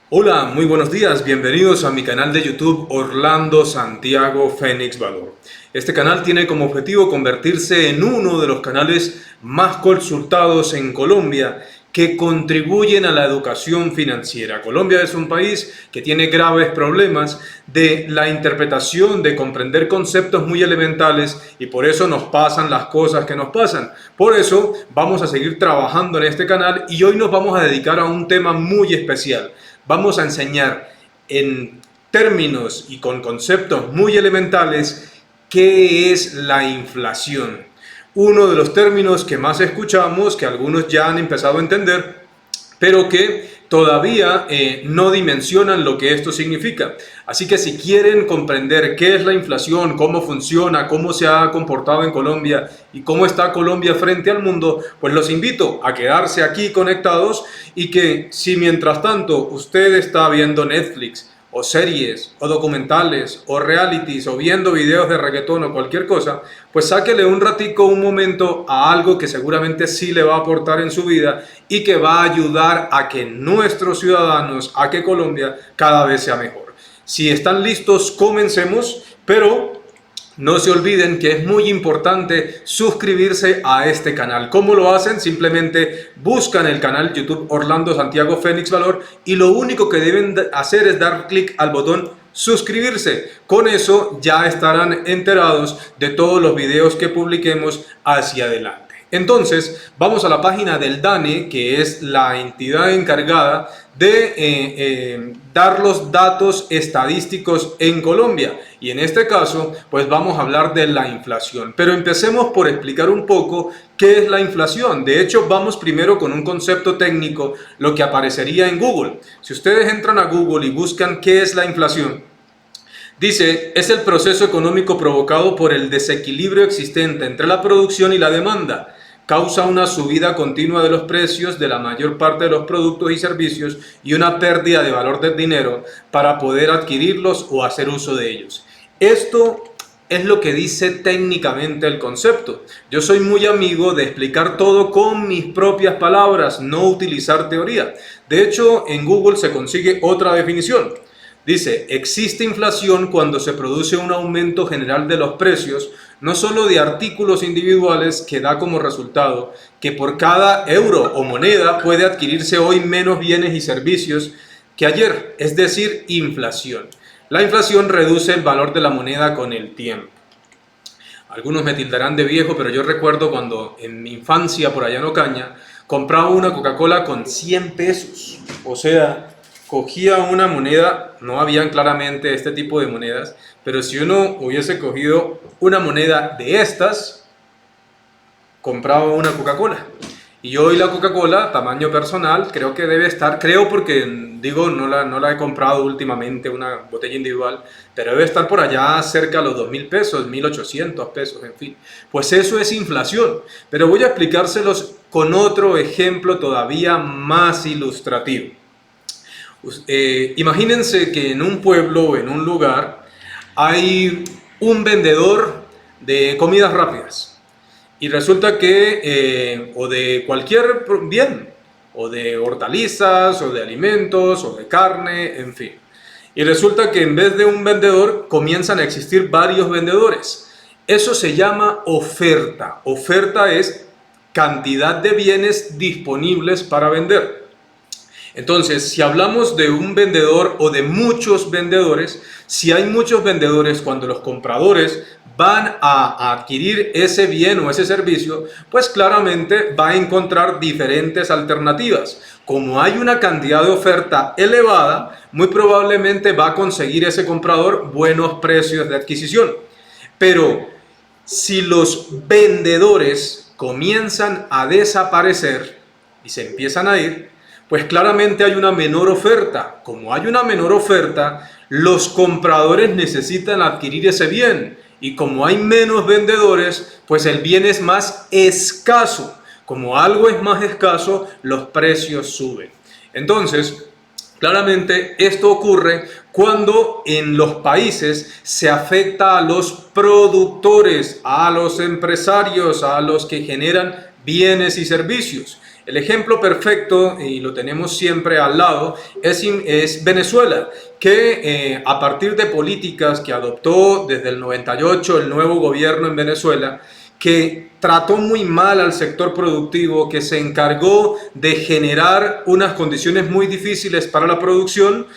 Hola, muy buenos días, bienvenidos a mi canal de YouTube Orlando Santiago Fénix Valor. Este canal tiene como objetivo convertirse en uno de los canales más consultados en Colombia que contribuyen a la educación financiera. Colombia es un país que tiene graves problemas de la interpretación, de comprender conceptos muy elementales y por eso nos pasan las cosas que nos pasan. Por eso vamos a seguir trabajando en este canal y hoy nos vamos a dedicar a un tema muy especial. Vamos a enseñar en términos y con conceptos muy elementales qué es la inflación. Uno de los términos que más escuchamos, que algunos ya han empezado a entender, pero que todavía no dimensionan lo que esto significa. Así que si quieren comprender qué es la inflación, cómo funciona, cómo se ha comportado en Colombia y cómo está Colombia frente al mundo, pues los invito a quedarse aquí conectados y que si mientras tanto usted está viendo Netflix o series o documentales o realities o viendo videos de reggaetón o cualquier cosa, pues sáquele un ratico, un momento a algo que seguramente sí le va a aportar en su vida y que va a ayudar a que nuestros ciudadanos, a que Colombia cada vez sea mejor. Si están listos, comencemos, pero no se olviden que es muy importante suscribirse a este canal. ¿Cómo lo hacen? Simplemente buscan el canal YouTube Orlando Santiago Fénix Valor y lo único que deben hacer es dar clic al botón suscribirse. Con eso ya estarán enterados de todos los videos que publiquemos hacia adelante. Entonces, vamos a la página del DANE, que es la entidad encargada de dar los datos estadísticos en Colombia. Y en este caso, pues vamos a hablar de la inflación. Pero empecemos por explicar un poco qué es la inflación. De hecho, vamos primero con un concepto técnico, lo que aparecería en Google. Si ustedes entran a Google y buscan qué es la inflación, dice, es el proceso económico provocado por el desequilibrio existente entre la producción y la demanda. Causa una subida continua de los precios de la mayor parte de los productos y servicios y una pérdida de valor del dinero para poder adquirirlos o hacer uso de ellos. Esto es lo que dice técnicamente el concepto. Yo soy muy amigo de explicar todo con mis propias palabras, no utilizar teoría. De hecho, en Google se consigue otra definición. Dice, existe inflación cuando se produce un aumento general de los precios, no solo de artículos individuales, que da como resultado que por cada euro o moneda puede adquirirse hoy menos bienes y servicios que ayer, es decir, inflación. La inflación reduce el valor de la moneda con el tiempo. Algunos me tildarán de viejo, pero yo recuerdo cuando en mi infancia por allá en Ocaña compraba una Coca-Cola con 100 pesos. O sea, cogía una moneda, no habían claramente este tipo de monedas, pero si uno hubiese cogido una moneda de estas, compraba una Coca-Cola. Y hoy la Coca-Cola, tamaño personal, creo que debe estar, creo porque digo, no la he comprado últimamente, una botella individual, pero debe estar por allá cerca de los 2.000 pesos, 1.800 pesos, en fin. Pues eso es inflación. Pero voy a explicárselos con otro ejemplo todavía más ilustrativo. Imagínense que en un pueblo o en un lugar hay un vendedor de comidas rápidas. Y resulta que, o de cualquier bien, o de hortalizas, o de alimentos, o de carne, en fin. Y resulta que en vez de un vendedor, comienzan a existir varios vendedores. Eso se llama oferta. Oferta es cantidad de bienes disponibles para vender. Entonces, si hablamos de un vendedor o de muchos vendedores, si hay muchos vendedores cuando los compradores van a adquirir ese bien o ese servicio, pues claramente va a encontrar diferentes alternativas. Como hay una cantidad de oferta elevada, muy probablemente va a conseguir ese comprador buenos precios de adquisición. Pero si los vendedores comienzan a desaparecer y se empiezan a ir, pues claramente hay una menor oferta. Como hay una menor oferta, los compradores necesitan adquirir ese bien. Y como hay menos vendedores, pues el bien es más escaso. Como algo es más escaso, los precios suben. Entonces, claramente esto ocurre cuando en los países se afecta a los productores, a los empresarios, a los que generan bienes y servicios. El ejemplo perfecto, y lo tenemos siempre al lado, es Venezuela, que a partir de políticas que adoptó desde el 98 el nuevo gobierno en Venezuela, que trató muy mal al sector productivo, que se encargó de generar unas condiciones muy difíciles para la producción,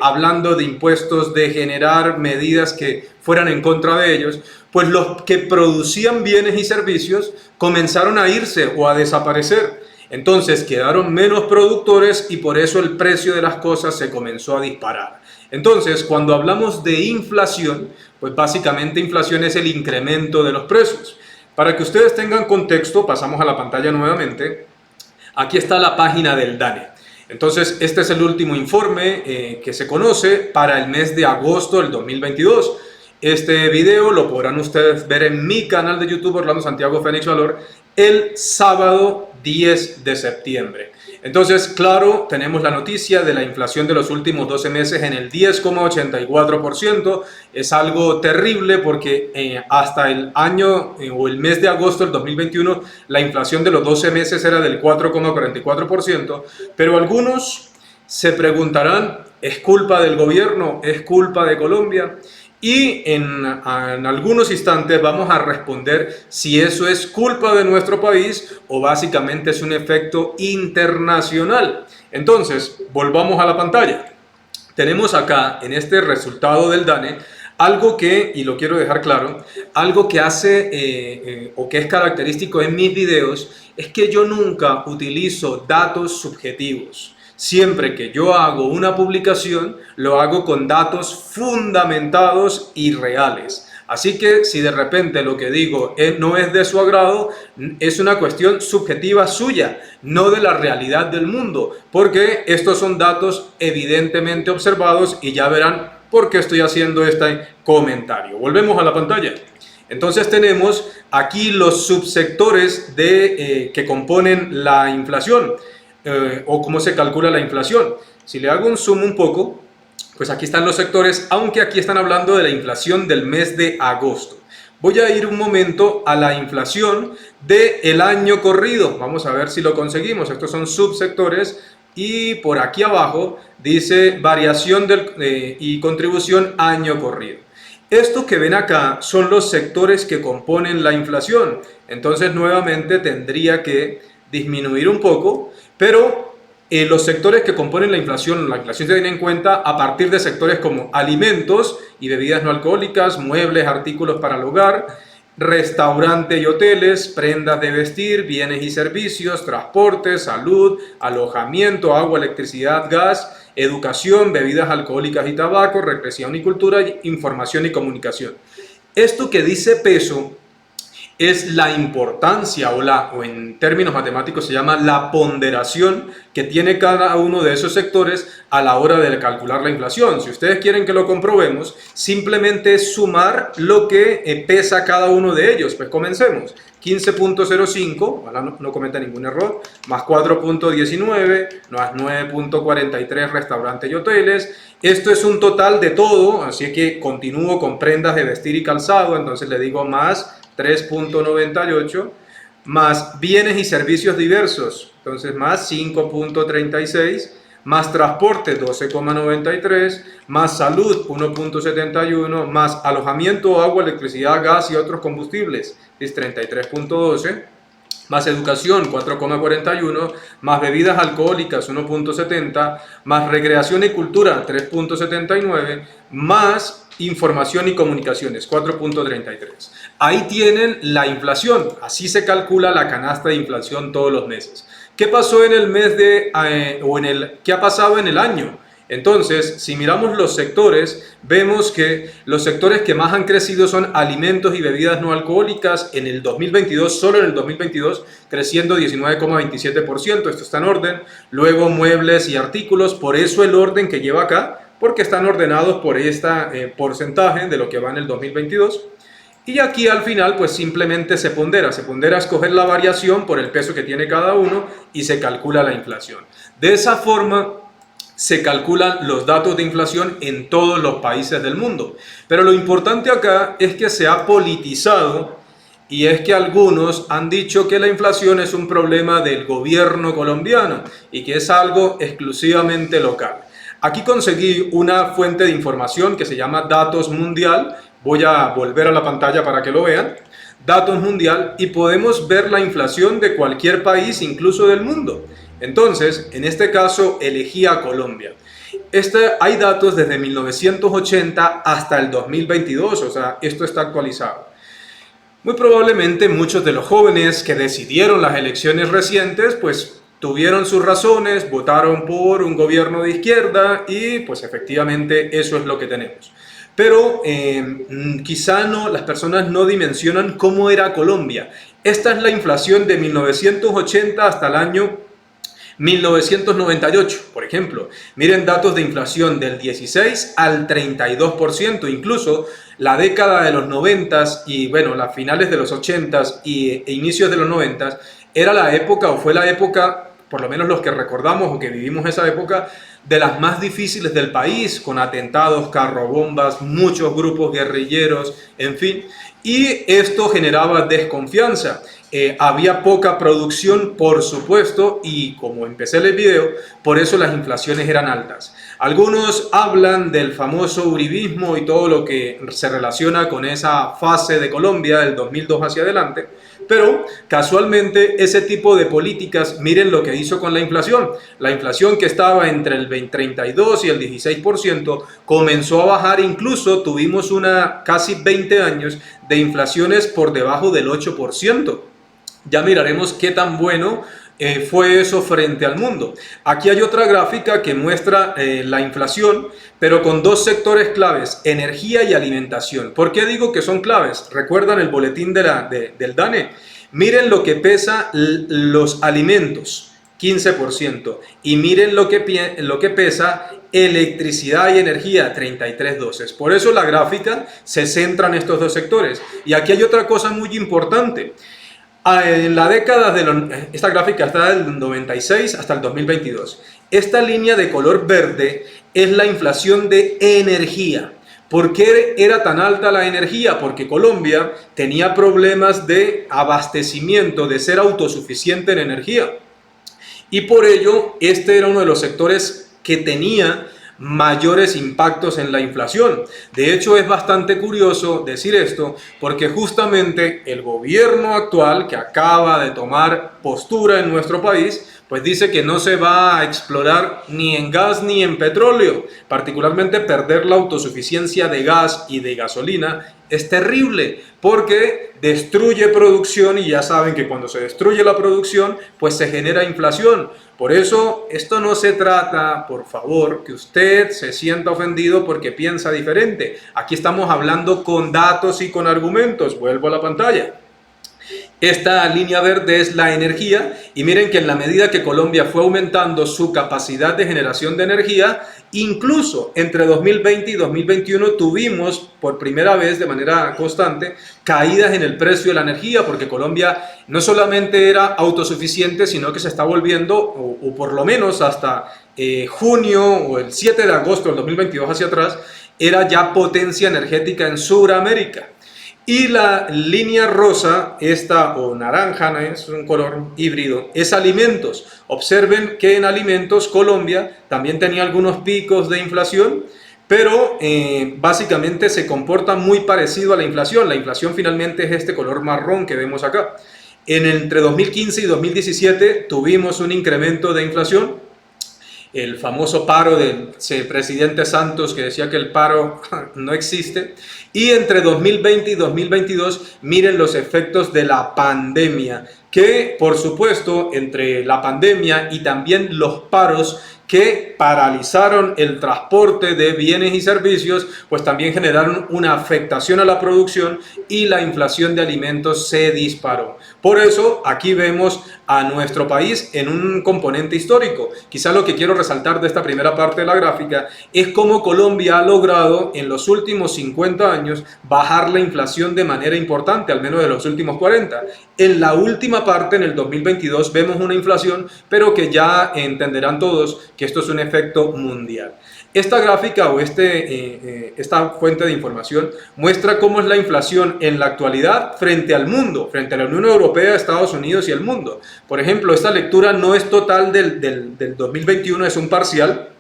hablando de impuestos, de generar medidas que fueran en contra de ellos, pues los que producían bienes y servicios comenzaron a irse o a desaparecer. Entonces quedaron menos productores y por eso el precio de las cosas se comenzó a disparar. Entonces, cuando hablamos de inflación, pues básicamente inflación es el incremento de los precios. Para que ustedes tengan contexto, pasamos a la pantalla nuevamente. Aquí está la página del DANE. Entonces, este es el último informe que se conoce para el mes de agosto del 2022. Este video lo podrán ustedes ver en mi canal de YouTube Orlando Santiago Fénix Valor el sábado 10 de septiembre. Entonces, claro, tenemos la noticia de la inflación de los últimos 12 meses en el 10,84%. Es algo terrible porque hasta el año o el mes de agosto del 2021 la inflación de los 12 meses era del 4,44%, pero algunos se preguntarán, ¿es culpa del gobierno? ¿Es culpa de Colombia? Y en algunos instantes vamos a responder si eso es culpa de nuestro país o básicamente es un efecto internacional. Entonces, volvamos a la pantalla. Tenemos acá en este resultado del DANE algo que, y lo quiero dejar claro, algo que hace o que es característico en mis videos es que yo nunca utilizo datos subjetivos. Siempre que yo hago una publicación, lo hago con datos fundamentados y reales. Así que si de repente lo que digo no es de su agrado, es una cuestión subjetiva suya, no de la realidad del mundo, porque estos son datos evidentemente observados y ya verán por qué estoy haciendo este comentario. Volvemos a la pantalla. Entonces tenemos aquí los subsectores que componen la inflación. O cómo se calcula la inflación. Si le hago un zoom un poco, pues aquí están los sectores, aunque aquí están hablando de la inflación del mes de agosto. Voy a ir un momento a la inflación del año corrido. Vamos a ver si lo conseguimos. Estos son subsectores y por aquí abajo dice variación y contribución año corrido. Esto que ven acá son los sectores que componen la inflación. Entonces nuevamente tendría que disminuir un poco, pero los sectores que componen la inflación se tiene en cuenta a partir de sectores como alimentos y bebidas no alcohólicas, muebles, artículos para el hogar, restaurante y hoteles, prendas de vestir, bienes y servicios, transporte, salud, alojamiento, agua, electricidad, gas, educación, bebidas alcohólicas y tabaco, recreación y cultura, información y comunicación. Esto que dice peso es la importancia o en términos matemáticos se llama la ponderación que tiene cada uno de esos sectores a la hora de calcular la inflación. Si ustedes quieren que lo comprobemos, simplemente es sumar lo que pesa cada uno de ellos. Pues comencemos. 15.05, ojalá no cometa ningún error, más 4.19, más 9.43 restaurantes y hoteles. Esto es un total de todo, así que continúo con prendas de vestir y calzado, entonces le digo más 3.98, más bienes y servicios diversos, entonces más 5.36, más transporte 12,93, más salud 1.71, más alojamiento, agua, electricidad, gas y otros combustibles es 33.12, más educación 4,41, más bebidas alcohólicas 1.70, más recreación y cultura 3.79, más información y comunicaciones 4.33. Ahí tienen la inflación, así se calcula la canasta de inflación todos los meses. ¿Qué pasó en el mes qué ha pasado en el año? Entonces, si miramos los sectores, vemos que los sectores que más han crecido son alimentos y bebidas no alcohólicas en el 2022, solo en el 2022, creciendo 19,27%, esto está en orden. Luego muebles y artículos, por eso el orden que lleva acá, porque están ordenados por este porcentaje de lo que va en el 2022. Y aquí al final pues simplemente se pondera escoger la variación por el peso que tiene cada uno y se calcula la inflación. De esa forma se calculan los datos de inflación en todos los países del mundo. Pero lo importante acá es que se ha politizado y es que algunos han dicho que la inflación es un problema del gobierno colombiano y que es algo exclusivamente local. Aquí conseguí una fuente de información que se llama Datos Mundial. Voy a volver a la pantalla para que lo vean. Datos Mundial, y podemos ver la inflación de cualquier país, incluso del mundo. Entonces, en este caso, elegí a Colombia. Hay datos desde 1980 hasta el 2022, o sea, esto está actualizado. Muy probablemente muchos de los jóvenes que decidieron las elecciones recientes, pues tuvieron sus razones, votaron por un gobierno de izquierda y pues efectivamente eso es lo que tenemos. Pero quizá las personas no dimensionan cómo era Colombia. Esta es la inflación de 1980 hasta el año 1998, por ejemplo. Miren datos de inflación del 16 al 32%, incluso la década de los 90 y bueno, las finales de los 80 e inicios de los 90 era la época, o fue la época, por lo menos los que recordamos o que vivimos esa época, de las más difíciles del país, con atentados, carrobombas, muchos grupos guerrilleros, en fin, y esto generaba desconfianza. Había poca producción, por supuesto, y como empecé el video, por eso las inflaciones eran altas. Algunos hablan del famoso uribismo y todo lo que se relaciona con esa fase de Colombia del 2002 hacia adelante, pero casualmente ese tipo de políticas, miren lo que hizo con la inflación. La inflación, que estaba entre el 32 y el 16%, comenzó a bajar. Incluso tuvimos casi 20 años de inflaciones por debajo del 8%. Ya miraremos qué tan bueno fue eso frente al mundo. Aquí hay otra gráfica que muestra la inflación, pero con dos sectores claves: energía y alimentación. ¿Por qué digo que son claves? ¿Recuerdan el boletín del DANE? Miren lo que pesa los alimentos, 15%, y miren lo que pesa electricidad y energía, 33,12. Por eso la gráfica se centra en estos dos sectores. Y aquí hay otra cosa muy importante. En la década esta gráfica está del 96 hasta el 2022. Esta línea de color verde es la inflación de energía. ¿Por qué era tan alta la energía? Porque Colombia tenía problemas de abastecimiento, de ser autosuficiente en energía. Y por ello, este era uno de los sectores que tenía mayores impactos en la inflación. De hecho, es bastante curioso decir esto, porque justamente el gobierno actual, que acaba de tomar postura en nuestro país, pues dice que no se va a explorar ni en gas ni en petróleo. Particularmente perder la autosuficiencia de gas y de gasolina es terrible, porque destruye producción, y ya saben que cuando se destruye la producción, pues se genera inflación. Por eso, esto no se trata, por favor, que usted se sienta ofendido porque piensa diferente. Aquí estamos hablando con datos y con argumentos. Vuelvo a la pantalla. Esta línea verde es la energía, y miren que en la medida que Colombia fue aumentando su capacidad de generación de energía, incluso entre 2020 y 2021 tuvimos por primera vez de manera constante caídas en el precio de la energía, porque Colombia no solamente era autosuficiente, sino que se está volviendo, o por lo menos hasta junio o el 7 de agosto del 2022 hacia atrás, era ya potencia energética en Sudamérica. Y la línea rosa, o naranja, es un color híbrido, es alimentos. Observen que en alimentos Colombia también tenía algunos picos de inflación, pero básicamente se comporta muy parecido a la inflación. La inflación finalmente es este color marrón que vemos acá. Entre 2015 y 2017 tuvimos un incremento de inflación. El famoso paro del presidente Santos, que decía que el paro no existe. Y entre 2020 y 2022, miren los efectos de la pandemia, que por supuesto entre la pandemia y también los paros que paralizaron el transporte de bienes y servicios, pues también generaron una afectación a la producción, y la inflación de alimentos se disparó. Por eso aquí vemos a nuestro país en un componente histórico. Quizá lo que quiero resaltar de esta primera parte de la gráfica es cómo Colombia ha logrado en los últimos 50 años bajar la inflación de manera importante, al menos de los últimos 40. En la última parte, en el 2022, vemos una inflación, pero que ya entenderán todos que esto es un efecto mundial. Esta gráfica o esta fuente de información muestra cómo es la inflación en la actualidad frente al mundo, frente a la Unión Europea, Estados Unidos y el mundo. Por ejemplo, esta lectura no es total del 2021, es un parcial,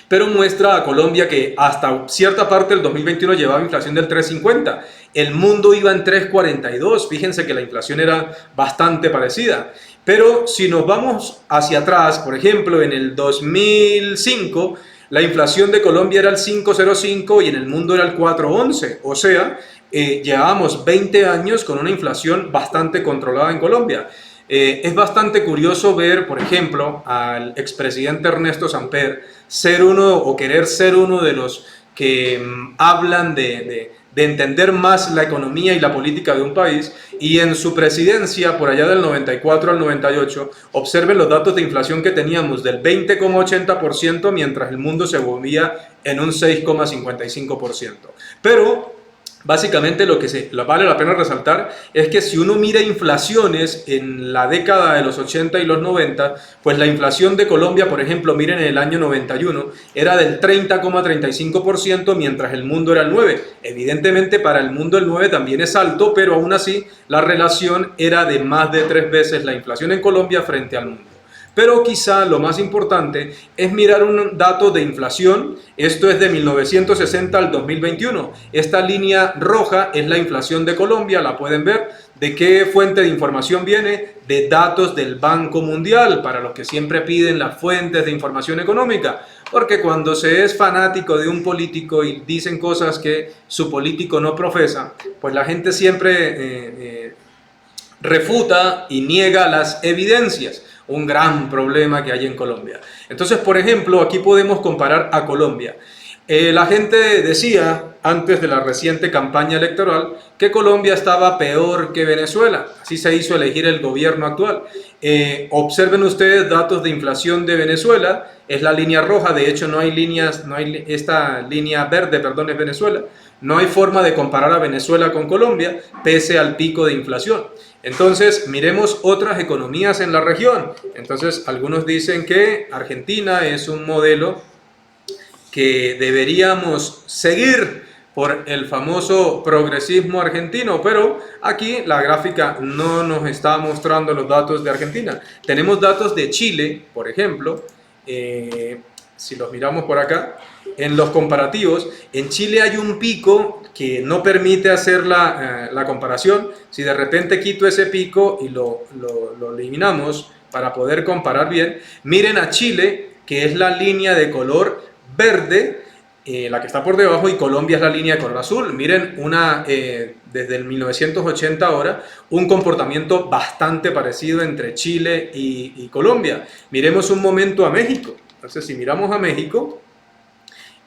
pero muestra a Colombia que hasta cierta parte del 2021 llevaba inflación del 3,50. El mundo iba en 3,42. Fíjense que la inflación era bastante parecida. Pero si nos vamos hacia atrás, por ejemplo, en el 2005, la inflación de Colombia era el 5,05 y en el mundo era el 4,11. O sea, llevábamos 20 años con una inflación bastante controlada en Colombia. Es bastante curioso ver, por ejemplo, al expresidente Ernesto Samper ser uno o querer ser uno de los que hablan de entender más la economía y la política de un país, y en su presidencia, por allá del 94 al 98, observen los datos de inflación que teníamos del 20,80%, mientras el mundo se movía en un 6,55%. Pero básicamente lo que vale la pena resaltar es que si uno mira inflaciones en la década de los 80 y los 90, pues la inflación de Colombia, por ejemplo, miren en el año 91, era del 30,35%, mientras el mundo era el 9%. Evidentemente para el mundo el 9% también es alto, pero aún así la relación era de más de 3 veces la inflación en Colombia frente al mundo. Pero quizá lo más importante es mirar un dato de inflación. Esto es de 1960 al 2021. Esta línea roja es la inflación de Colombia, la pueden ver. ¿De qué fuente de información viene? De datos del Banco Mundial, para los que siempre piden las fuentes de información económica. Porque cuando se es fanático de un político y dicen cosas que su político no profesa, pues la gente siempre refuta y niega las evidencias. Un gran problema que hay en Colombia. Entonces, por ejemplo, aquí podemos comparar a Colombia. La gente decía, antes de la reciente campaña electoral, que Colombia estaba peor que Venezuela. Así se hizo elegir el gobierno actual. Observen ustedes datos de inflación de Venezuela. Es la línea roja. De hecho, esta línea verde, perdón, es Venezuela. No hay forma de comparar a Venezuela con Colombia, pese al pico de inflación. Entonces, miremos otras economías en la región. Entonces, algunos dicen que Argentina es un modelo que deberíamos seguir por el famoso progresismo argentino, pero aquí la gráfica no nos está mostrando los datos de Argentina. Tenemos datos de Chile, por ejemplo. Si los miramos por acá, en los comparativos, en Chile hay un pico que no permite hacer la comparación. Si de repente quito ese pico y lo eliminamos para poder comparar bien, miren a Chile, que es la línea de color verde, la que está por debajo, y Colombia es la línea de color azul. Miren, desde el 1980 ahora, un comportamiento bastante parecido entre Chile y Colombia. Miremos un momento a México. Entonces, si miramos a México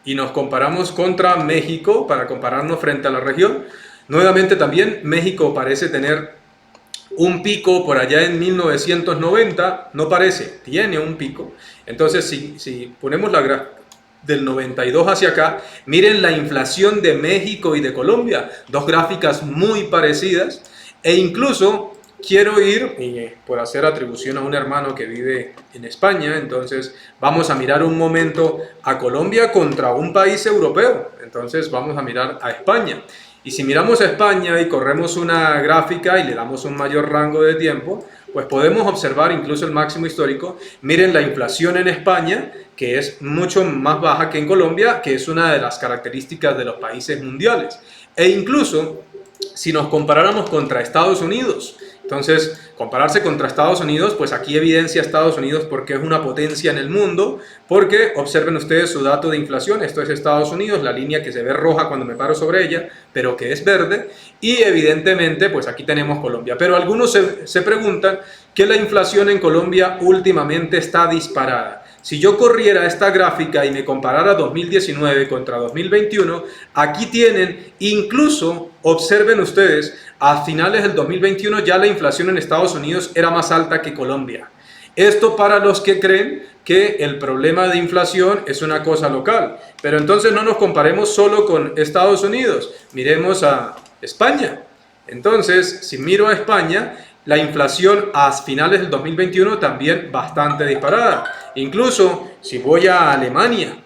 y nos comparamos contra México, para compararnos frente a la región, nuevamente también México parece tener un pico por allá en 1990, no parece, tiene un pico. Entonces, si ponemos la gráfica del 92 hacia acá, miren la inflación de México y de Colombia, dos gráficas muy parecidas, e incluso quiero ir, por hacer atribución a un hermano que vive en España, entonces vamos a mirar un momento a Colombia contra un país europeo. Entonces vamos a mirar a España. Y si miramos a España y corremos una gráfica y le damos un mayor rango de tiempo, pues podemos observar incluso el máximo histórico. Miren la inflación en España, que es mucho más baja que en Colombia, que es una de las características de los países mundiales. E incluso si nos comparáramos contra Estados Unidos, entonces, compararse contra Estados Unidos, pues aquí evidencia Estados Unidos porque es una potencia en el mundo, porque observen ustedes su dato de inflación. Esto es Estados Unidos, la línea que se ve roja cuando me paro sobre ella, pero que es verde, y evidentemente pues aquí tenemos Colombia. Pero algunos se preguntan que la inflación en Colombia últimamente está disparada. Si yo corriera esta gráfica y me comparara 2019 contra 2021, aquí tienen incluso Observen ustedes, a finales del 2021 ya la inflación en Estados Unidos era más alta que Colombia. Esto para los que creen que el problema de inflación es una cosa local. Pero entonces no nos comparemos solo con Estados Unidos, miremos a España. Entonces, si miro a España, la inflación a finales del 2021 también bastante disparada. Incluso si voy a Alemania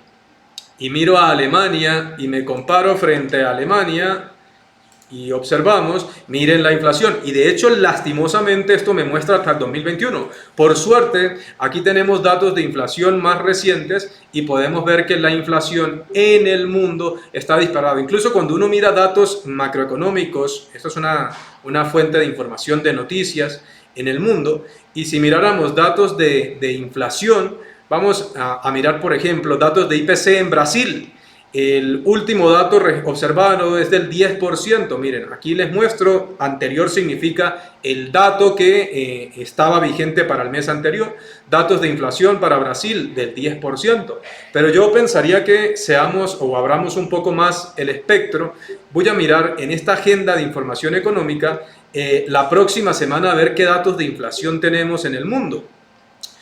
y miro a Alemania y me comparo frente a Alemania y observamos, miren la inflación. Y de hecho, lastimosamente, esto me muestra hasta el 2021. Por suerte, aquí tenemos datos de inflación más recientes y podemos ver que la inflación en el mundo está disparada. Incluso cuando uno mira datos macroeconómicos, esto es una fuente de información de noticias en el mundo, y si miráramos datos de inflación, vamos a mirar, por ejemplo, datos de IPC en Brasil. El último dato observado es del 10%. Miren, aquí les muestro, anterior significa el dato que estaba vigente para el mes anterior. Datos de inflación para Brasil del 10%. Pero yo pensaría que seamos o abramos un poco más el espectro. Voy a mirar en esta agenda de información económica la próxima semana a ver qué datos de inflación tenemos en el mundo.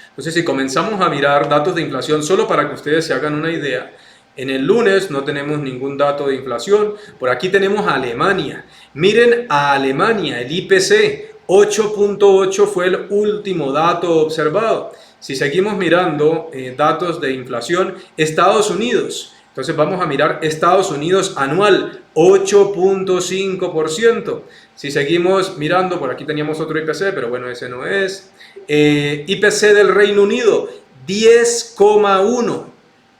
Entonces, si comenzamos a mirar datos de inflación, solo para que ustedes se hagan una idea, en el lunes no tenemos ningún dato de inflación. Por aquí tenemos a Alemania. Miren a Alemania, el IPC 8.8 fue el último dato observado. Si seguimos mirando datos de inflación, Estados Unidos. Entonces vamos a mirar Estados Unidos anual, 8.5%. Si seguimos mirando, por aquí teníamos otro IPC, pero bueno, ese no es. IPC del Reino Unido, 10,1.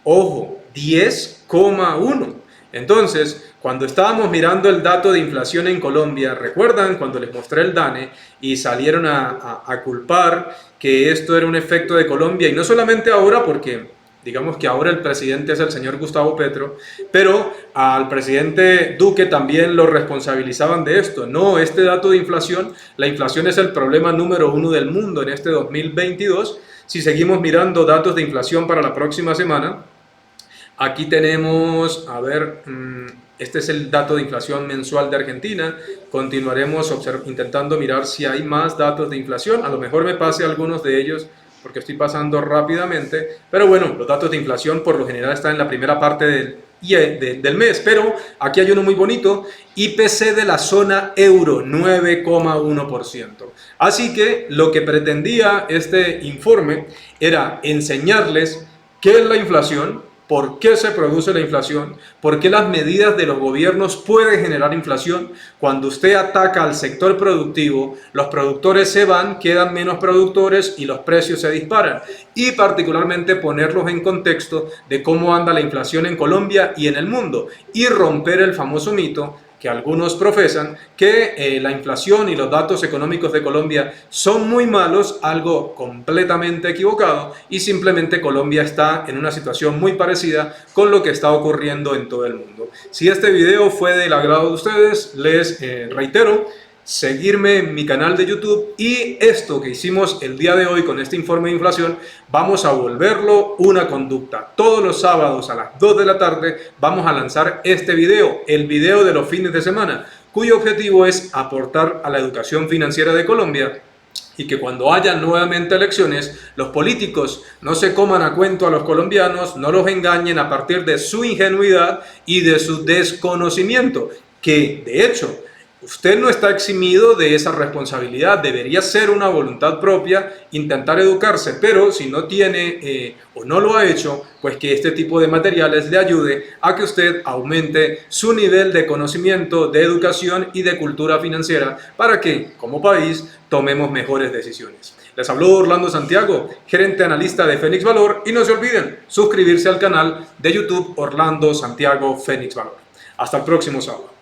Ojo, 10,1. Entonces, cuando estábamos mirando el dato de inflación en Colombia, ¿recuerdan cuando les mostré el DANE y salieron a culpar que esto era un efecto de Colombia? Y no solamente ahora, porque digamos que ahora el presidente es el señor Gustavo Petro, pero al presidente Duque también lo responsabilizaban de esto. No, este dato de inflación, la inflación es el problema número 1 del mundo en este 2022. Si seguimos mirando datos de inflación para la próxima semana, aquí tenemos, a ver, este es el dato de inflación mensual de Argentina. Continuaremos intentando mirar si hay más datos de inflación. A lo mejor me pase algunos de ellos porque estoy pasando rápidamente. Pero bueno, los datos de inflación por lo general están en la primera parte del mes. Pero aquí hay uno muy bonito. IPC de la zona euro, 9,1%. Así que lo que pretendía este informe era enseñarles qué es la inflación, por qué se produce la inflación, por qué las medidas de los gobiernos pueden generar inflación. Cuando usted ataca al sector productivo, los productores se van, quedan menos productores y los precios se disparan. Y particularmente ponerlos en contexto de cómo anda la inflación en Colombia y en el mundo. Y romper el famoso mito que algunos profesan, que la inflación y los datos económicos de Colombia son muy malos, algo completamente equivocado, y simplemente Colombia está en una situación muy parecida con lo que está ocurriendo en todo el mundo. Si este video fue del agrado de ustedes, les reitero, seguirme en mi canal de YouTube, y esto que hicimos el día de hoy con este informe de inflación, vamos a volverlo una conducta. Todos los sábados a las 2 de la tarde vamos a lanzar este video, el video de los fines de semana, cuyo objetivo es aportar a la educación financiera de Colombia, y que cuando haya nuevamente elecciones, los políticos no se coman a cuento a los colombianos, no los engañen a partir de su ingenuidad y de su desconocimiento, que de hecho usted no está eximido de esa responsabilidad. Debería ser una voluntad propia intentar educarse, pero si no tiene o no lo ha hecho, pues que este tipo de materiales le ayude a que usted aumente su nivel de conocimiento, de educación y de cultura financiera, para que como país tomemos mejores decisiones. Les habló Orlando Santiago, gerente analista de Fénix Valor, y no se olviden suscribirse al canal de YouTube Orlando Santiago Fénix Valor. Hasta el próximo sábado.